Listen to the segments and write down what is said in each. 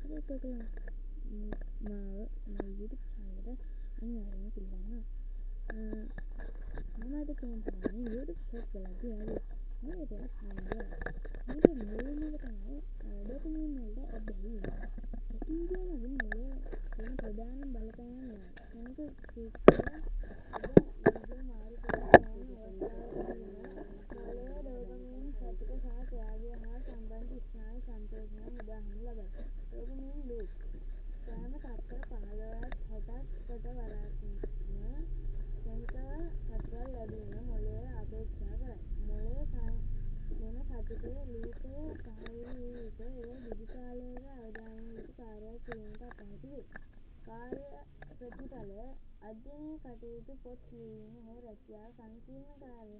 ඒත් ඔයගොල්ලෝ මගේ YouTube channel එකට අනිවාර්යෙන්ම පිළිගන්නවා. මම අද කියන්න හදන්නේ YouTube short වලදී ඔයාගේ මොලේට හානි කියලා. මේකේ මුලින්ම එක තමයි ඩොපමින් වලට ඇබ්බැහි වීම. වීඩියෝ මගින් මොලේ තියෙන ප්‍රධාන බලපෑම මෙයයි. කෙනෙකු ක්ලික් කරලා වීඩියෝ මාරු කරලා යන අවස්ථාවකදීම මොලයේ ඩෝපමින් සතුට සහ ත්‍යාගය හා සම්බන්ධ ස්නායු සංකේතයන් උදාහරණ ලබයි. ඩෝපමින් ලූප් සෑම තත්පර 15-60කට වරක්ම ක්ෂණිකව සතුටක් ලැබීම මොළය අපේක්ෂා කරයි. මොළය මෙම සතුටේ ලූපය තහවුරු වූ විට එය දිගු කාලයක අවධානය යොමු කාර්යයක් කිරීමට අපහසු වේ. කාර්ය ප්‍රතිඵල අධ්‍යයන කටයුතු පොත් කියවීම හෝ රැකියාව සංකීර්ණ කාර්ය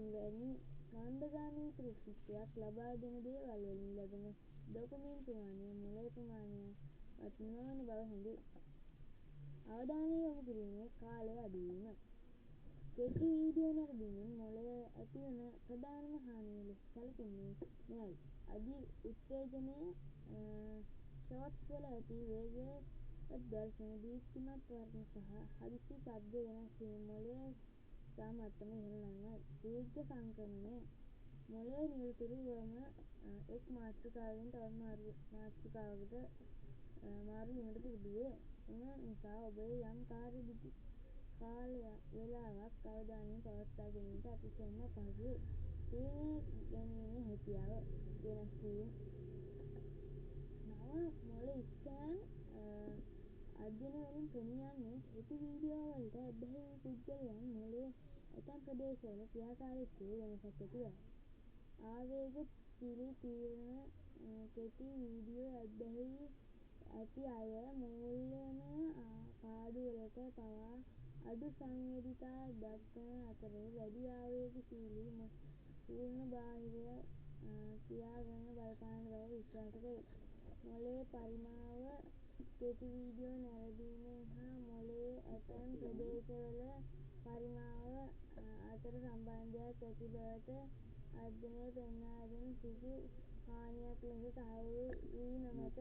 වැනි මන්දගාමී තෘප්තියක් ලබා දෙන දේවල් වලින් ලැබෙන ඩොපමින් ප්‍රමාණය මොළයේ ප්‍රමාණයවත් නොවන බව හැඟේ. අවධානය යොමු කිරීමේ කාලය අඩුවීම. කෙටි වීඩියෝ නැරඹීමෙන් මොළයේ ඇතිවන ප්‍රධානම හානිය ලෙස සැලකෙන්නේ මෙයයි. අධි උත්තේජනය ෂෝට්ස් වල ඇති වේගවත් දර්ශන, දීප්තිමත් වර්ණ සහ හදිසි ශබ්ද වෙනස් වීම මොළයේ සා මට්ටම ඉහළ නංවයි. දීර්ඝ සංක්‍රමණය මොළය නිරතුරුවම එක් මාතෘකාවකින් තවත් මාතෘකාවකට මාරු වීමට පුරුදු වේ. එම නිසා ඔබේ යම් කාර්ය දිගු වේලාවක් අවධානයෙන් පවත්වා ගැනීමට අතිශයින්ම අපහසු වේ. තීරණ ගැනීමේ හැකියාව වෙනස් වීම. නව මොළ ස්කෑන් අධ්‍යයන වලින් පෙනී යන්නේ කෙටි වීඩියෝ වලට ඇබ්බැහි වූ පුද්ගලයන් මොළයේ ඇතැම් ප්‍රදේශවල ක්‍රියාකාරීත්වයේ වෙනසක් ඇති බවයි. ආවේග පිරි තීරණ කෙටි වීඩියෝ ඇබ්බැහි ඇති අය මූල්‍යමය පාඩුවලට පවා අඩු සංවේදීතා දක්වන අතර වැඩි ආවේගශීලී පූර්ණ බාහිර ක්‍රියාවල බලපාන බව විශ්වාස වේ. මොළයේ පරිමාව කෙටි වීඩියෝ නැරඹීමෙන් හා මොළයේ ඇතැම් ප්‍රදේශවල පරිමාව අතර සම්බන්ධයක් ඇති බවට අධ්‍යයන පෙන්වා දෙන කිසි හානියක් ලෙස තහවුරු වී නොමැත.